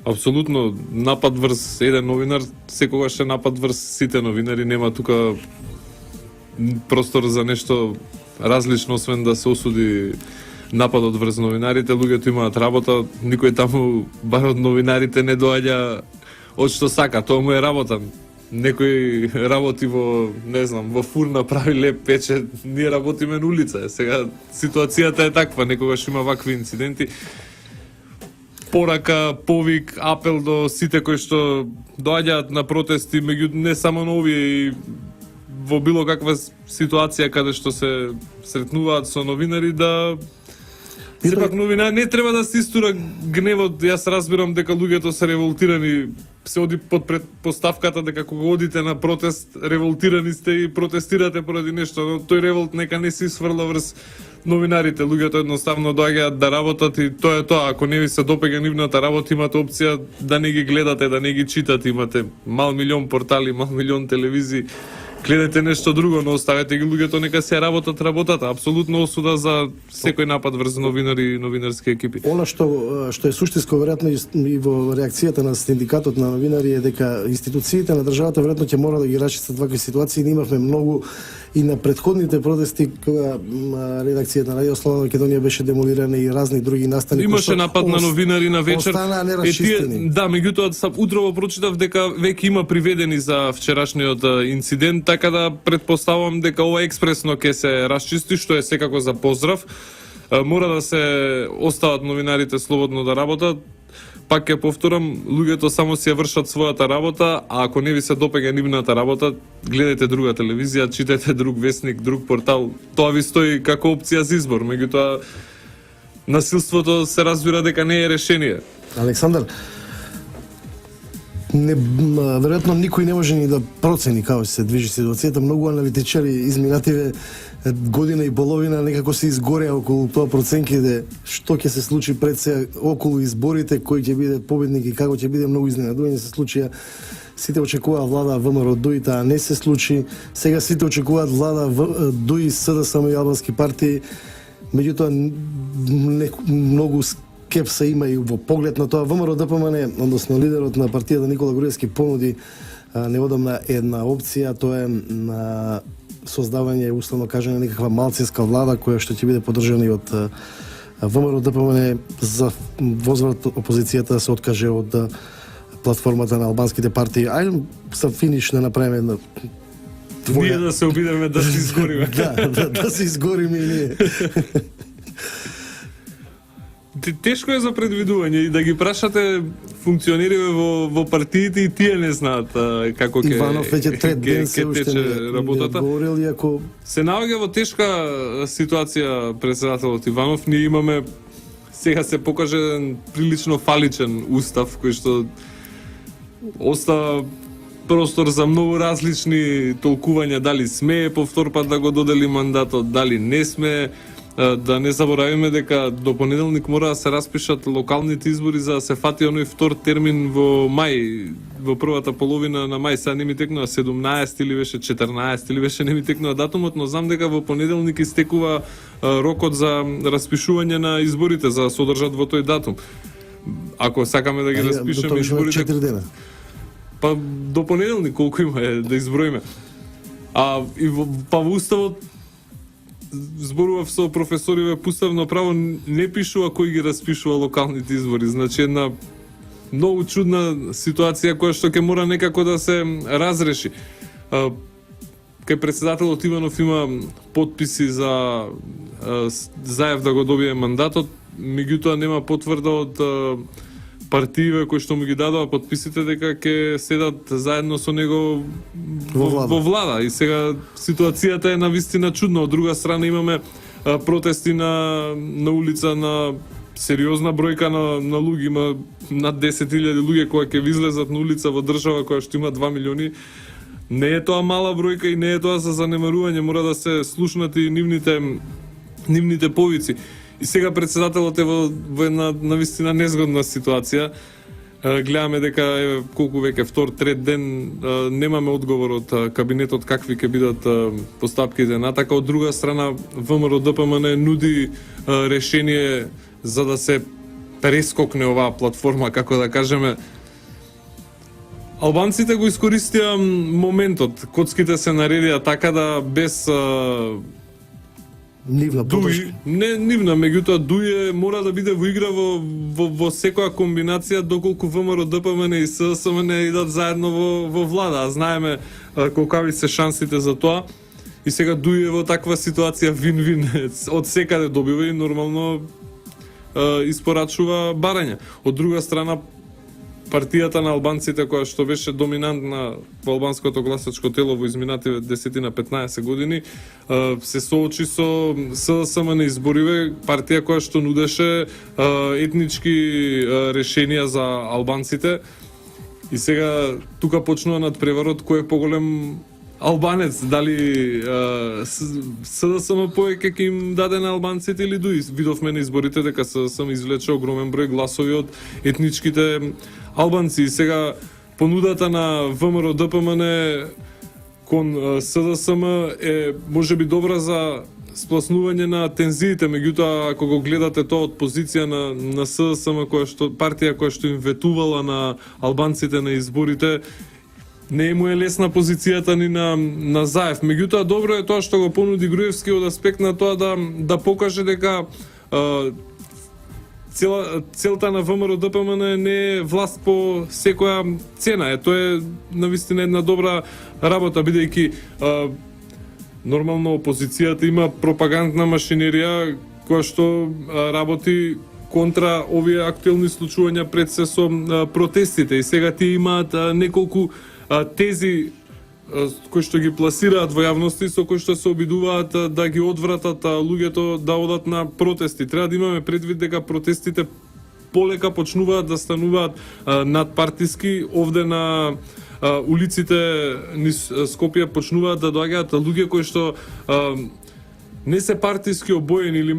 Апсолутно, напад врз еден новинар, секогаш е напад врз сите новинари, нема тука простор за нешто различно, освен да се осуди нападот врз новинарите. Луѓето имаат работа, никој таму, бар од новинарите, не доаѓа од што сака, тоа му е работа. Некој работи во, не знам, во фурна, прави леп, пече, ние работиме на улица. Сега ситуацијата е таква, некогаш има вакви инциденти. Порака, повик, апел до сите кои што доаѓаат на протести, меѓу не само на овие, и во било каква ситуација каде што се сретнуваат со новинари, да сепак новинари не треба да се истура гневот. Јас разбирам дека луѓето се револтирани, се оди под предпоставката дека кога одите на протест, револтирани сте и протестирате поради нешто, но тој револт нека не се исфрла врз новинарите. Луѓето едноставно доаѓаат да работат и тоа е тоа. Ако не ви се допега нивната работа, имате опција да не ги гледате, да не ги читате. Имате мал милион портали, мал милион телевизии. Гледате нешто друго, но оставете ги луѓето нека се работат работата. Апсолутно осуда за секој напад врз новинари и новинарски екипи. Она што е суштинско веројатно и во реакцијата на синдикатот на новинари е дека институциите на државата веројатно ќе мора да ги расчистат вакви ситуации. Ние имавме многу и на претходните протести кога редакцијата на Радио Слободна Македонија беше демолирана и разни други настани. Имаше напад на новинари на вечер. Останаа нерасчистени. Да, меѓутоа утрово прочитав дека веќе има приведени за вчерашниот инцидент, така да предпоставувам дека ова експресно ќе се расчисти, што е секако за поздрав. Мора да се остават новинарите слободно да работат. Пак ќе повторам, луѓето само си ја вршат својата работа, а ако не ви се допега нивната работа, гледајте друга телевизија, читајте друг весник, друг портал. Тоа ви стои како опција за избор. Меѓутоа, насилството се разбира дека не е решение. Александар, веројатно никој не може ни да процени како се движи ситуацијата. Многу аналитичари изминативе година и половина некако се изгореа околу тоа проценките што ќе се случи пред се околу изборите, кој ќе биде победник и како ќе биде. Многу изненадување се случија. Сите очекуваа влада ВМРО ДУИ, таа не се случи. Сега сите очекуваат влада ДУИ, СДСМ и албански партии. Меѓутоа многу скепса има и во поглед на тоа. ВМРО ДПМН, односно лидерот на партијата Никола Груевски, понуди неодамна една опција, тоа е на создавање, условно кажано, некаква малцинска влада која што ќе биде поддржана и од ВМРО ДПМН за возврат опозицијата да се откаже од платформата на албанските партии. Ајде за финиш да направиме една Ние да се обидеме да се изгориме. да се изгориме и ние. Тешко е за предвидување и да ги прашате функционериве во партиите и тие не знаат како ќе Иванов веќе трет ден се уште не говорил, иако се наоѓа во тешка ситуација председателот Иванов. Ние имаме, сега се покаже прилично фаличен устав кој што остава простор за многу различни толкувања, дали смее повтор пат да го додели мандатот, дали не смее. Да не заборавиме дека до понеделник мора да се распишат локалните избори за да се фати оној втор термин во мај, во првата половина на мај. Сега не ми текнува 17 или беше 14 или беше не ми текнува датумот, но знам дека во понеделник истекува рокот за распишување на изборите за да се одржат во тој датум. Ако сакаме да ги распишеме изборите 4 дена. Па до понеделник колку има да изброиме. Па во уставот зборував со професориве по уставно право, не пишува кој ги распишува локалните избори. Значи една многу чудна ситуација која што ќе мора некако да се разреши. Кај председателот Иванов има потписи за заев да го добие мандатот, меѓутоа нема потврда од партиите кои што му ги дадоа потписите дека ќе седат заедно со него во влада. И сега ситуацијата е навистина чудна. Од друга страна имаме протести на улица на сериозна бројка на луѓе, има над 10.000 луѓе кои ќе излезат на улица во држава која што има 2 милиони. Не е тоа мала бројка и не е тоа за занемарување, мора да се слушнат и нивните повици. И сега председателот е во една навистина незгодна ситуација. Гледаме дека колку веќе втор, трет ден немаме одговор од кабинетот какви ќе бидат постапките натака. Од друга страна ВМРО ДПМН нуди решение за да се прескокне оваа платформа, како да кажеме. Албанците го искористија моментот, коцките се наредија така да без Нивна поддршка. Дуи, не нивна, меѓутоа Дуи мора да биде во игра во секоја комбинација доколку ВМРО, ДПМН и СДСМ не идат заедно во влада, а знаеме колкави се шансите за тоа. И сега Дуи е во таква ситуација вин-вин, од секаде добива и нормално испорачува барање. Од друга страна, партијата на албанците која што беше доминантна во албанското гласачко тело во изминативе 10 на 15 години, се соочи со СДСМ на избориве, партија која што нудеше етнички решенија за албанците. И сега тука почнува надпреварот кој е поголем албанец, дали СДСМ повеќе ќе им даде на албанците или Дуи. Видовме на изборите дека СДСМ извлече огромен број гласови од етничките албанци. И сега понудата на ВМРО ДПМН кон СДСМ е можеби добра за спласнување на тензиите, меѓутоа ако го гледате тоа од позиција на СДСМ, партија која што им ветувала на албанците на изборите, не му е лесна позицијата ни на Заев. Меѓутоа добро е тоа што го понуди Груевски од аспект на тоа да покаже дека целта на ВМРО ДПМН не е власт по секоја цена. Тоа е навистина една добра работа, бидејќи нормално опозицијата има пропагандна машинерија која што работи контра овие актуелни случувања пред се со протестите. И сега тие имаат неколку тези кои што ги пласираат во јавности, со кои што се обидуваат да ги одвратат луѓето да одат на протести. Треба да имаме предвид дека протестите полека почнуваат да стануваат надпартиски. Овде на улиците низ Скопје почнуваат да доаѓаат луѓе кои што не се партиски обоени или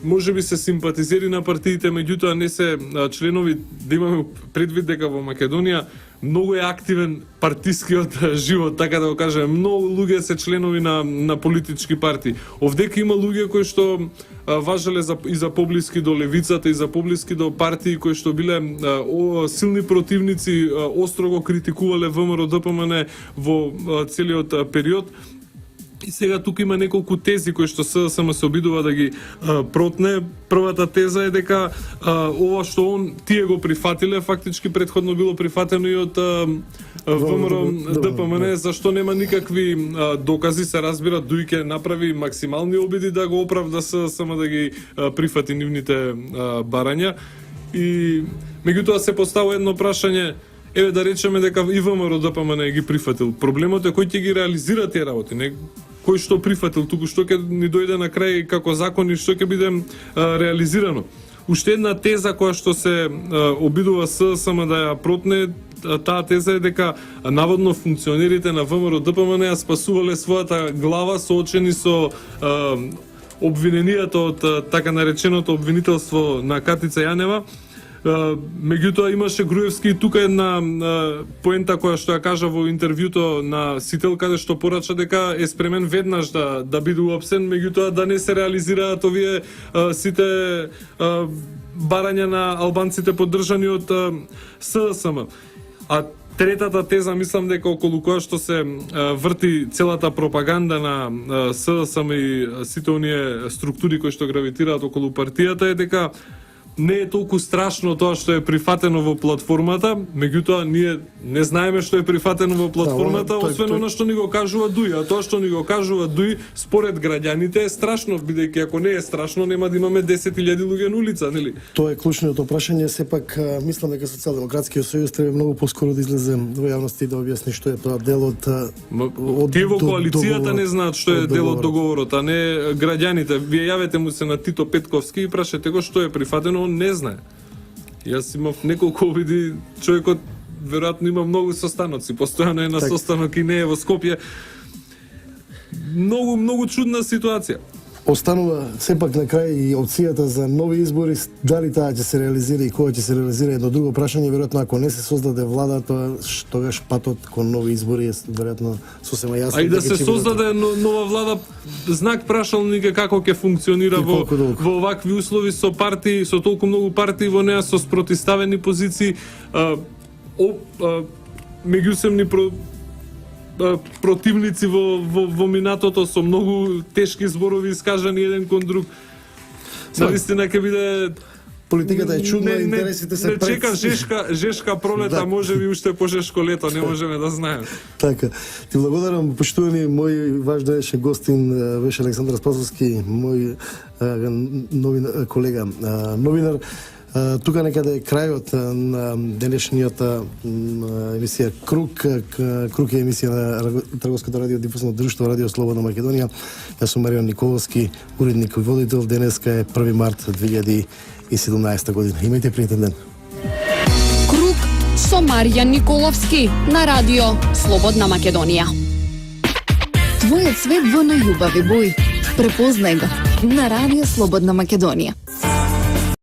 можеби се симпатизери на партиите, меѓутоа не се членови. Да имаме предвид дека во Македонија многу е активен партискиот живот, така да го кажем. Многу луѓе се членови на политички партии. Овдека има луѓе кои што важеле и за поблиски до левицата и за поблиски до партии кои што биле силни противници, остро го критикувале ВМРО ДПМН во целиот период. И сега тука има неколку тези кои што СДСМ се обидува да ги протне. Првата теза е дека ова што тие го прифатиле, фактички претходно било прифатено и од ВМРО ДПМН, зашто нема никакви докази, се разбира. Дуи ќе направи максимални обиди да го оправда СДСМ да ги прифати нивните барања. И меѓутоа се поставува едно прашање. Еве да речеме дека и ВМРО ДПМН ги прифатил. Проблемот е кој ќе ги реализира тие работи, не кој што прифатил, туку што ќе ни дојде на крај како закон и што ќе биде реализирано. Уште една теза која што се обидува СДСМ да ја протне, таа теза е дека наводно функционерите на ВМРО ДПМН ја спасувале својата глава соочени со обвиненијата од така нареченото обвинителство на Катица Јанева. Меѓутоа имаше Груевски и тука една поента која што ја кажа во интервјуто на Сител, каде што порача дека е спремен веднаш да биде уапсен, меѓутоа да не се реализираат овие сите барања на албанците поддржани од СДСМ. А третата теза, мислам дека околу која што се врти целата пропаганда на СДСМ и сите оние структури кои што гравитираат околу партијата е дека не е толку страшно тоа што е прифатено во платформата, меѓутоа ние не знаеме што е прифатено во платформата, освен она што ни го кажува Дуи, а тоа што ни го кажува Дуи според граѓаните е страшно, бидејќи ако не е страшно нема да имаме 10.000 луѓе на улица, нели? Тоа е клучниот прашање, сепак мислам дека Социјалдемократскиот сојуз треба многу поскоро да излезе во јавност и да објасни што е тоа дел од тие во коалицијата не знаат што е дел од договорот, а не граѓаните. Вие јавете му се на Тито Петковски и прашете го што е прифатено, он не знае. Јас имав неколку обиди, човекот веројатно има многу состаноци, постојано е на состанок и не е во Скопје. Многу чудна ситуација. Останува сепак на крај и опцијата за нови избори, дали таа ќе се реализира и кога ќе се реализира едно друго прашање, веројатно ако не се создаде влада, тогаш патот кон нови избори е веројатно сосема јасно. А и да дека се ќе бидат- создаде нова влада, знак прашалник е како ќе функционира И во колку долго. овакви услови со партии, со толку многу партии во неа, со спротиставени позиции, меѓусебни противници во минатото со многу тешки зборови искажани еден кон друг. Навистина ќе биде Политиката е чудна, интересите се не чека жешка пролета, Да. може би уште пожешко лето, не можеме да знаеме. Така, ти благодарам, почитувани мој ваш денешен гостин беше Александар Спасовски, мој новин колега, новинар. Тука некаде е крајот на денешнијата емисија Круг. Круг е емисија на Трговското радиодифузно друштво Радио Слободна Македонија. Јас сум Маријан Николовски, уредник и водител. Денеска е 1 март 2017 година. Имајте пријатен ден. Круг со Маријан Николовски на Радио Слободна Македонија. Твојот свет во најубави бои. Препознај го на Радио Слободна Македонија.